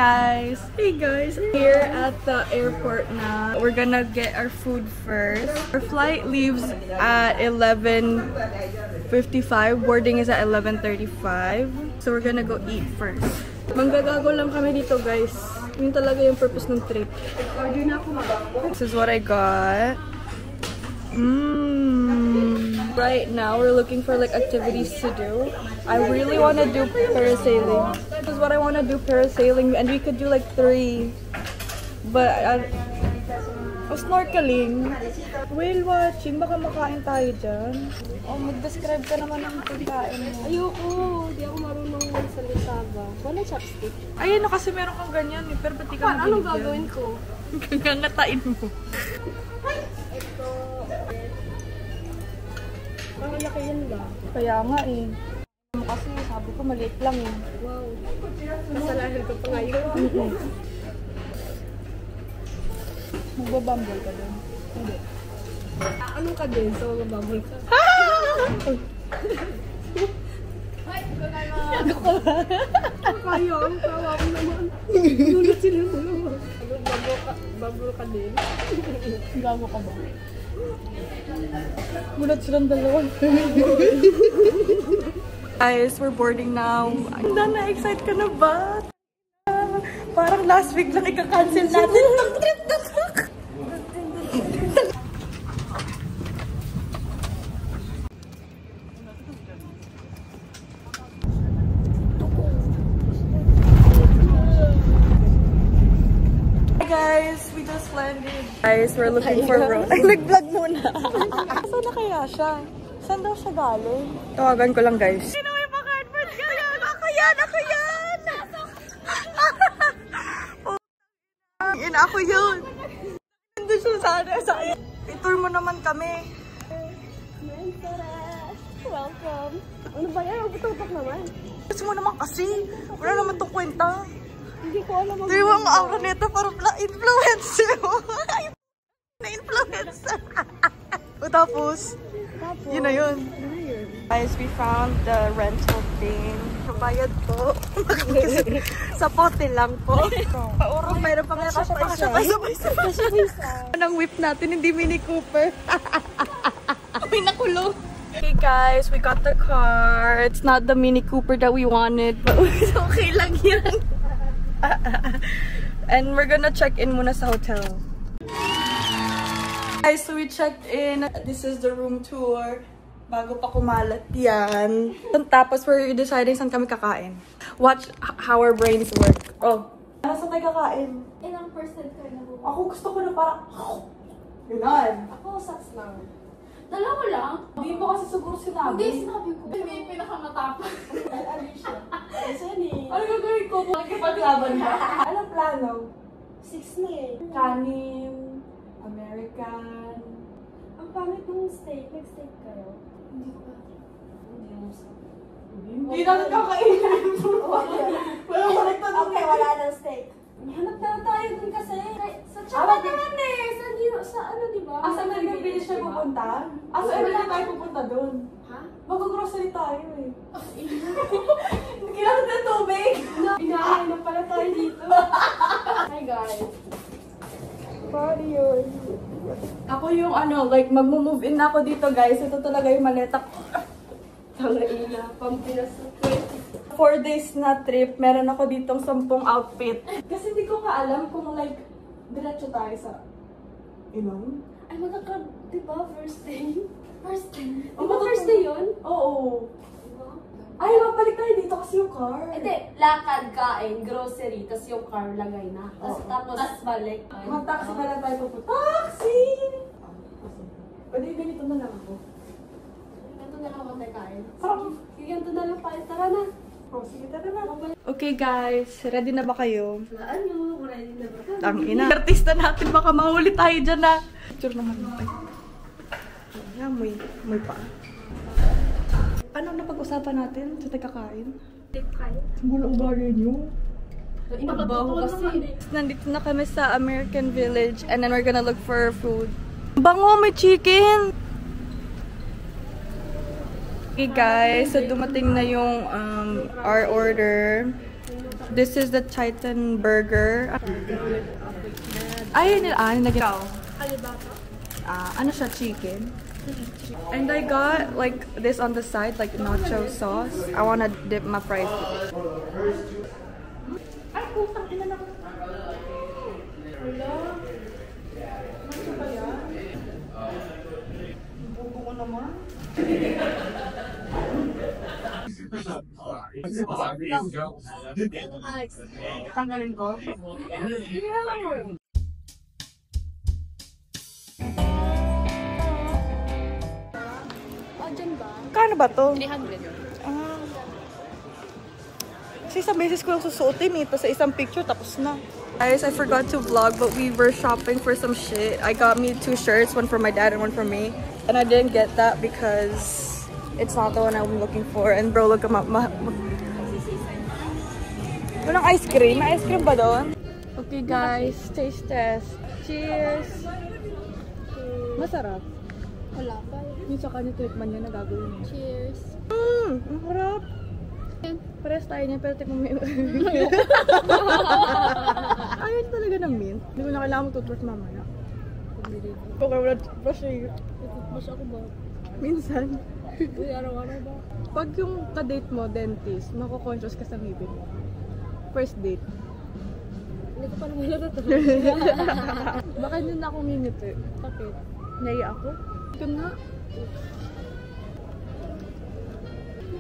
guys! Hey guys! Here at the airport na. We're gonna get our food first. Our flight leaves at 11:55. Boarding is at 11:35. So we're gonna go eat first. Manggagago lang kami dito guys. Yun talaga yung purpose ng trip. This is what I got. Right now we're looking for like activities to do. I really want to do parasailing. This is what I want to do, parasailing, and we could do like 3. But snorkeling, whale watching, baka makain tayo dyan. Oh, mag-describe ka naman ng pagkain mo. Ayoko, di ako marunong magsalita ba. Wala chopstick. Ayun na kasi meron kang ganyan eh, pero ba't di ka Anong gagawin ko? Gangatain mo. Parang laki yan ba? Kaya nga eh. Kasi sabi ko maliit lang eh. Wow. Kasalanan ko pa ngayon. Magbabumble ka din. Hindi. Anong ka din? So, mababol ka. Ano ka ba? Kaya, ang tawa ko naman. Nulit sila mo naman. Babol ka din. Gago ka ba? Gulat silang dalawa. Guys, we're boarding now. Na-excite ka na ba? Parang last week lang ika-cancel natin. Guys, we just landed. Guys, we're looking for road. Ay, nag-vlog muna. Saan na kaya siya? Saan daw siya galing? Tawagan ko lang, guys. Sino may pa-cardboard ka? Ako yan! Ako yan! Ako yun! Nandun siya sana sa akin. I-tour mo naman kami. Welcome. Ano ba yan? Magtutok naman. Gusto mo naman kasi. Wala naman itong kwenta. Hindi ko alam. Di ba ang aura nito parang influencer mo? Na-influencer. Tapos, yun na yun. Guys, we found the rental thing. Bayad po. Sa pote lang po. Paurong, mayroon pa nga kasya. Anong whip natin, hindi Mini Cooper. May nakulong. Okay guys, we got the car. It's not the Mini Cooper that we wanted, but okay lang yan. And we're gonna check in muna sa hotel. Guys, so we checked in. This is the room tour. Bago pa kumalat yan. Tapos we're deciding saan kami kakain. Watch how our brains work. Oh, saan tayo kakain? Ilang percent kayo na buka? Ako gusto ko na parang yun. Ako, sats lang. Dalawa lang? Hindi mo kasi siguro sinabi. Hindi, sinabi ko. May pinakamatapang. Alicia. Sani. Ano gagawin ko? Magkipaglaban ka? Anong plano? 6 na eh. Kanin, American. Ang pangit ng steak. Nag-steak kayo? Hindi ko ba? Hindi mo sa... Hindi natin kakainin. Walang baliktad. Okay, wala ng steak. Hanap na tayo dun kasi. Sa Chapa naman eh. Sa ano, diba? Saan na yung village tayo pupunta? Saan na tayo pupunta dun? Ha? Mag-grocery tayo eh. Kailangan na tubig. Inaay na pala tayo dito. Hi guys. Paano yun? Ako yung like mag-move in na ako dito guys. Ito talaga yung maleta ko. Tangaina, Pampinas. 4 days na trip, meron ako ditong 10 outfit. Kasi hindi ko nga alam kung like, diretso tayo sa inom. Ay, diba? First day? First day? Oh, Diba first day yun? Oo. Diba? Ay, mabalik tayo dito kasi yung car. Hindi, lakad, kain, grocery, tas yung car lagay na. Tapos balik. Mag-taxi na lang tayo pupunta. Taxi! Pwede ganito na lang ako. Ganito na lang ako tayo kain. Sige, ganito na lang tayo. Tara na. Oh, sige, tara na. Okay guys, ready na ba kayo? Ano? Ready na ba? Tangina. Artista natin, baka mahuli tayo dyan na. Picture naman natin. May pa. Ano na pag-usapan natin sa kakain? Hindi kain. Walang bagay niyo. Ibabaho kasi. Nandito na kami sa American Village and then we're gonna look for food. Bango, may chicken! Okay guys, so dumating na yung our order. This is the Titan burger. Ay, nilagyan. Ano siya, chicken? And I got like this on the side, like nacho sauce. I wanna dip my fries with it. Ay, kusang ina na. Wala. Ano ba yan? Bubo ko naman. Tanggalin ko? Kano ba to? 300. Kasi isang beses ko lang susuotin eh. Tapos sa isang picture, tapos na. Guys, I forgot to vlog, but we were shopping for some shit. I got me 2 shirts, one for my dad and one for me. And I didn't get that because it's not the one I'm looking for. And bro, look at walang ice cream? May ice cream ba doon? Okay guys, taste test. Cheers! Masarap. Wala pa. Yung sa kanya treatment niya na gagawin. Cheers. Ang harap. Pares tayo niya, pero tikman mo yung... Ayun talaga ng mint. Hindi ko na kailangan mag-toothbrush mamaya. Okay, wala toothbrush eh. Toothbrush ako ba? Minsan. Uy, araw-araw ba? Pag yung ka-date mo, dentist, mako-conscious ka sa ngipin mo. First date. Hindi ko pa naman ito. Baka hindi na ako ngingiti. Bakit? Naiya ako. Ito nga.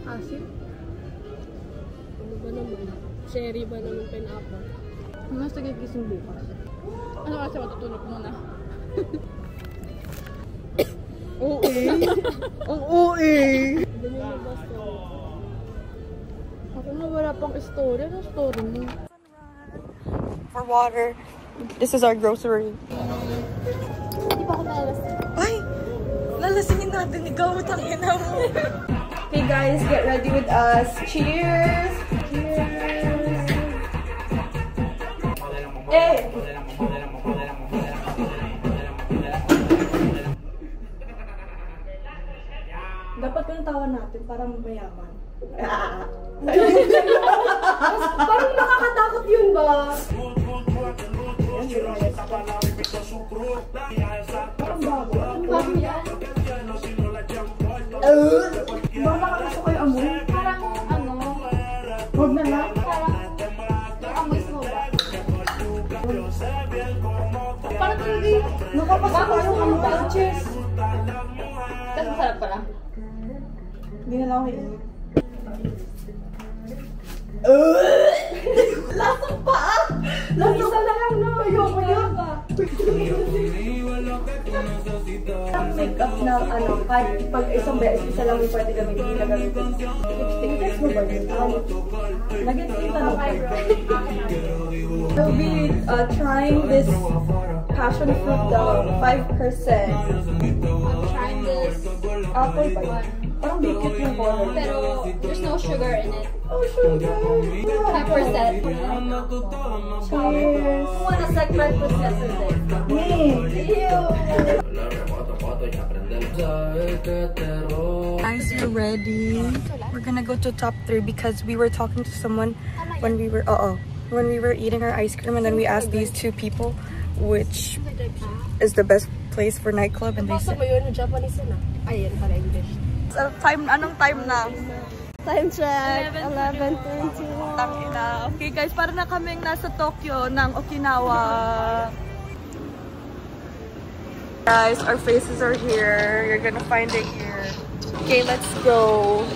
Asin. Ano ba naman? Cherry ba naman pineapple? Mas nagigising bukas. Ano kasi matutulog muna? Oo eh. Ang OA. Hindi nyo nabasa. Ako na wala pang story. Anong story mo? For water. This is our grocery. Hindi pa ako nalasing. Ay! Lalasingin natin. Ikaw, tangina mo. Okay guys, get ready with us. Cheers! Cheers! Eh! Dapat yung tawa natin, parang mayaman. Parang nakakatakot yun ba? Parang bago. Ang bago yan? Baka gusto ko yung amoy. Parang ano? Huwag na lang. Parang yung amoy mo ba? Parang talaga yung Nakapasok yung amoy. Cheers! kasi sarap pala. Hindi na lang ako iinit. Lasang pa! Lasang na lang na! Ayoko yun! Ang makeup na ano, kahit pag isang beses, isa lang yung pwede gamitin, hindi na gamitin. Tingin mo ba yun? Nag-get yung tanong kayo. We'll be trying this passion fruit daw, 5%. I'm trying this Apple ba yun? Parang di cute yung color. pero there's no sugar in it. Oh, sugar! 5%. Cheers! Wanna segment with yesterday. Guys, we're ready. We're gonna go to top 3 because we were talking to someone when we were eating our ice cream, and then we asked these 2 people which is the best place for nightclub, and they said yun, Japanese yun ah. Ayun, para English. anong time na? Time check, 11:20. Tangina. Okay guys, para na kaming nasa Tokyo ng Okinawa. Guys, our faces are here. You're gonna find it here. Okay, let's go.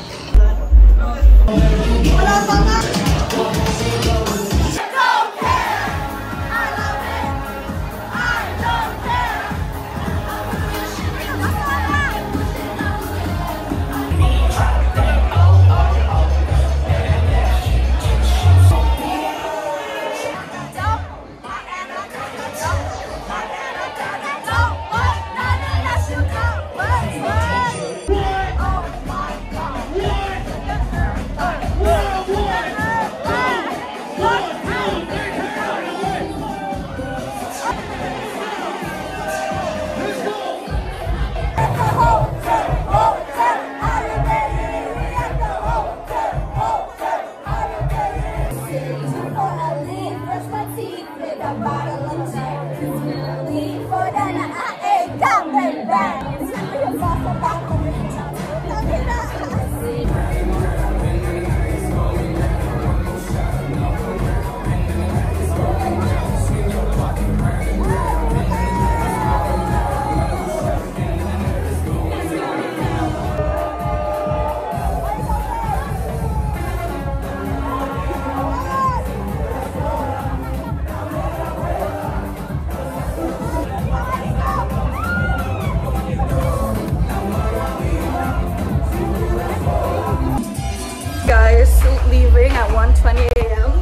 Guys, leaving at 1:20 a.m.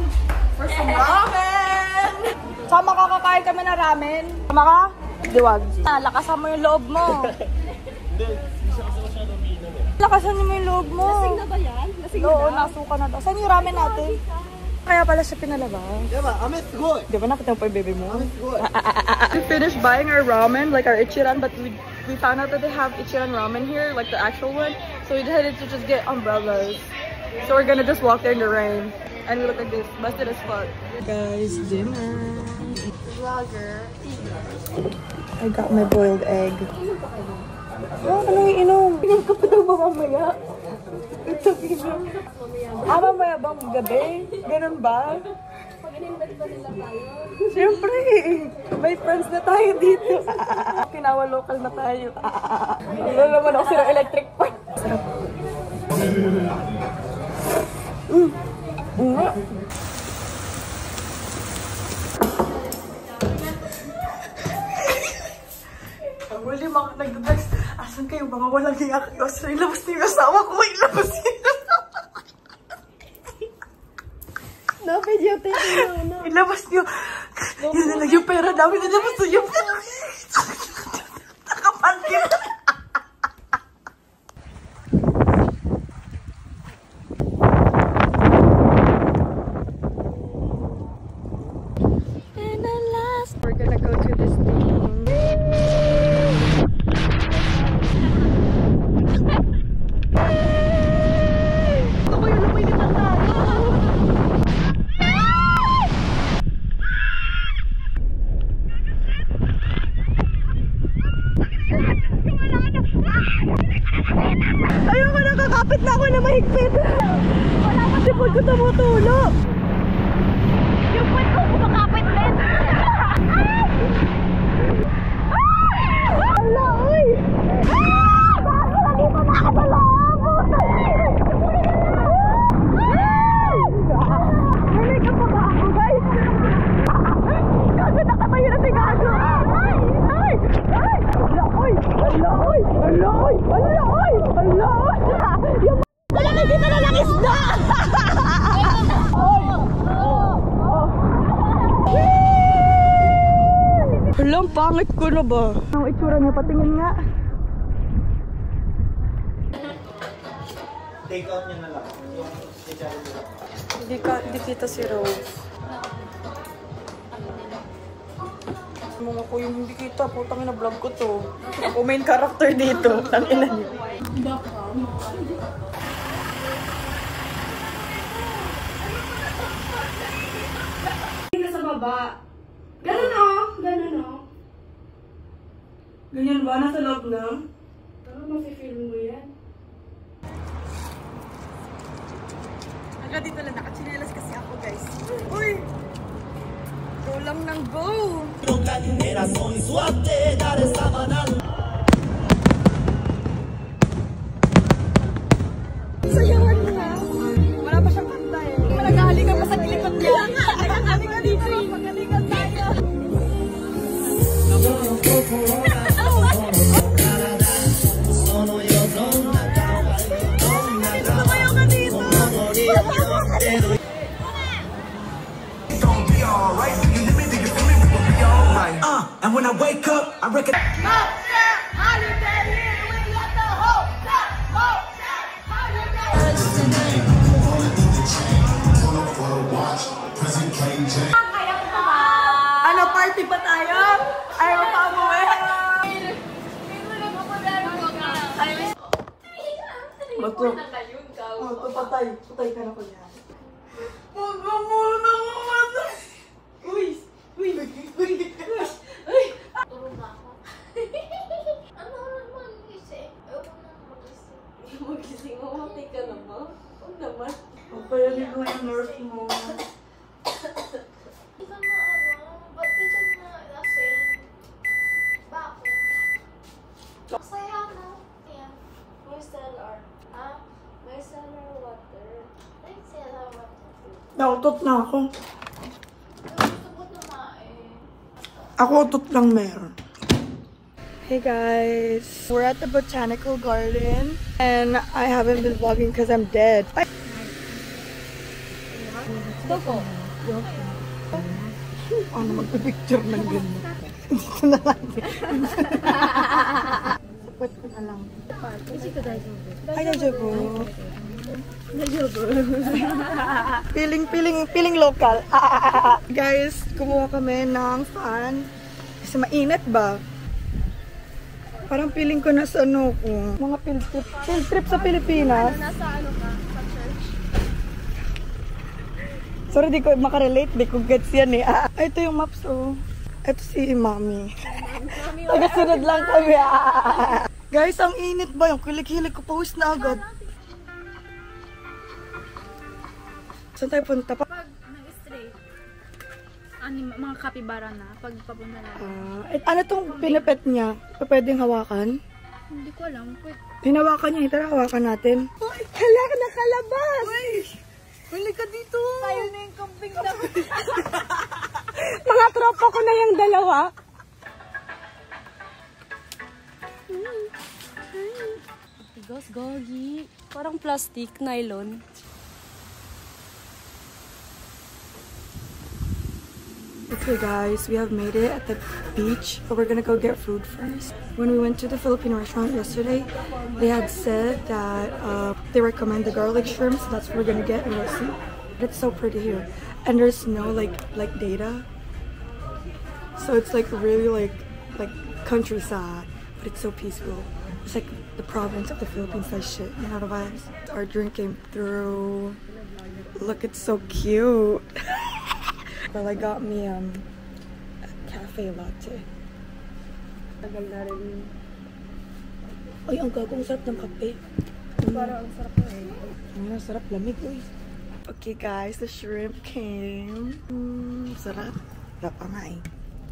for some ramen! Sama ka, kakain kami na ramen. Sama ka? Diwag. Lakasan mo yung loob mo. Hindi, isa kasi masyado umiinom eh. Lakasan mo yung loob mo. Lasing na ba yan? Lasing Oo, na? nasuka na daw. Saan yung ramen natin? Kaya pala siya pinalabas. Diba, amet good! Di ba nakita mo pa yung baby mo? Amet good! We finished buying our ramen, like our Ichiran, but we found out that they have Ichiran ramen here, like the actual one. So we decided to just get umbrellas. So we're gonna just walk there in the rain. And we look like this, busted as fuck. Guys, dinner. Vlogger. I got my boiled egg. Oh, anong iinom? Inom ka pa daw ba mamaya? Ito, inom. Mamaya bang gabi? Ganun ba? Pag in-invite ba nila tayo? Siyempre, may friends na tayo dito. Kinawa local na tayo. Wala naman ako sila electric fan. Sarap. Nga. Ang huli mga nagdadrags. Asan kayo mga walang hiya kayo? Ilabas niyo yung asawa ko. Ilabas niyo yung asawa ko. Na-video tayo na. Ilabas niyo. Yun na lang yung pera namin. Ilabas niyo yung pera. Nakapantin. And at last, we're gonna go to this thing. Lumoy din lang tayo. Ayoko, nakakapit na ako na mahigpit. Wala pa si Paul ko tumutulo. Yung puwet ko kumakapit din. Ala, uy! Bakit lagi pa nakasalabot? Nalik ka pa ba ako, guys? Gago, nakatayo na si Gago. Ay! Ay! Ay! Ala, uy! Ala, uy! Ala, uy! Ala, uy! Ala, uy! Yung wala na dito na lang isda! Alam, pangit ko na ba? Ang itsura niya, patingin nga. Take out niya na lang. Yung chicharon nila. Hindi kita si Rose. Mga ko yung hindi kita, putang ina vlog ko to. Ako main character dito. Ang ina niyo. Sa baba. Ganun o. Ganun o. Ganyan ba? Nasa loob na? Pero mafe-feel mo yan. Hanggang dito lang, nakachinelas kasi ako, guys. Uy! Go lang ng go! Sayawan mo na! Wala pa siyang kanta eh. Nagaling ka pa sa likod niya. Nagaling ka dito. Magalingan tayo. Sumayaw ka dito! Sumayaw ka dito! And when I wake up, I reckon. Ano, party pa tayo? Ayaw pa umuwi. Bato. Bato, patay. Patay ka na ko yan. Huwag ka muna kumatay. Uy! Uy! Uy! Nautot na ako. Ako utot lang meron. Hey guys, we're at the botanical garden and I haven't been vlogging because I'm dead. Toko. Ano magpipicture ng ganda? Dito na lang. Support ko na lang. Ay, dajobo. Feeling local. Guys, kumuha kami ng fan. Kasi mainit ba? Parang feeling ko nasa ano ko. Mga field trip sa Pilipinas. Nasa ano ka? Sa church? Sorry, di ko makarelate. Di ko gets yan eh. Ito yung maps oh. Ito si Mami. Tagasunod lang kami. Guys, ang init ba? Yung kilig-hilig ko post na agad. Saan tayo punta pa? Pag nag-straight, mga kapibara na, pag papunta na. Ano tong pinapet niya? Pwedeng hawakan? Hindi ko alam. Hinawakan niya. Tara, hawakan natin. Uy, hala ka nakalabas! Uy! Huli ka dito! Tayo na yung kambing na. Mga tropa ko na yung dalawa. Tigos, gogi. Parang plastic, nylon. Okay guys, we have made it at the beach, but we're gonna go get food first. When we went to the Filipino restaurant yesterday, they had said that they recommend the garlic shrimp, so that's what we're gonna get and we'll see. It's so pretty here, and there's no like data, so it's like really like countryside, but it's so peaceful. It's like the province of the Philippines. That shit, you know the vibes. Our drink came through. Look, it's so cute. Well, I got me a cafe latte. Tagal na rin. Ay, ang gagawang sarap ng kape. Parang ang sarap na eh. Ang sarap, lamig. Uy. Okay guys, the shrimp came. Sarap. Sarap pa nga eh.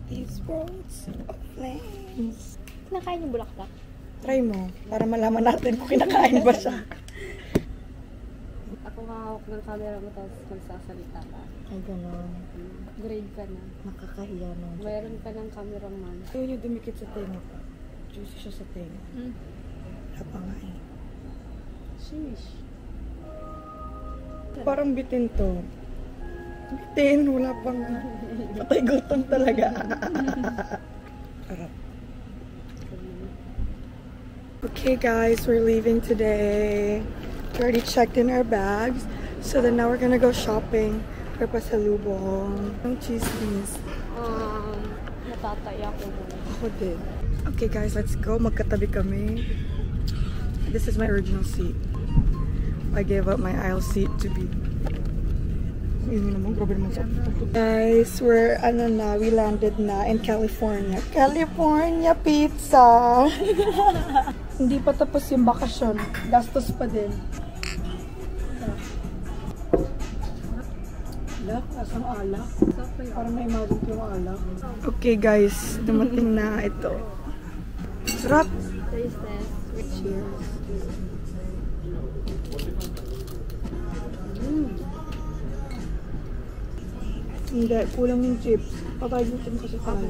These rolls of flames. Kinakain yung bulaklak? Try mo, para malaman natin kung kinakain ba siya. Ako hawak ng camera mo tapos magsasalita ka. Ay, gano'n. Grade ka na. Nakakahiya nun. Mayroon ka ng cameraman. Ayun yung dumikit sa tenga ko. Juicy siya sa tenga. Sarap pa nga eh. Sheesh. Parang bitin to. Bitin, wala pang patay gutom talaga. Sarap. Okay guys, we're leaving today. We already checked in our bags. So then now we're gonna go shopping for pasalubong. Ang chismis. Natatay ako. Ako din. Okay guys, let's go. Magkatabi kami. This is my original seat. I gave up my aisle seat to be. Guys, we landed na in California. California pizza! Hindi pa tapos yung bakasyon. Gastos pa din. Alak, asang alak. Parang na-imagine ko yung alak. Okay guys, dumating na ito. Sarap! Taste test. Cheers! Hindi, kulang yung chips. Papayusin kasi tayo.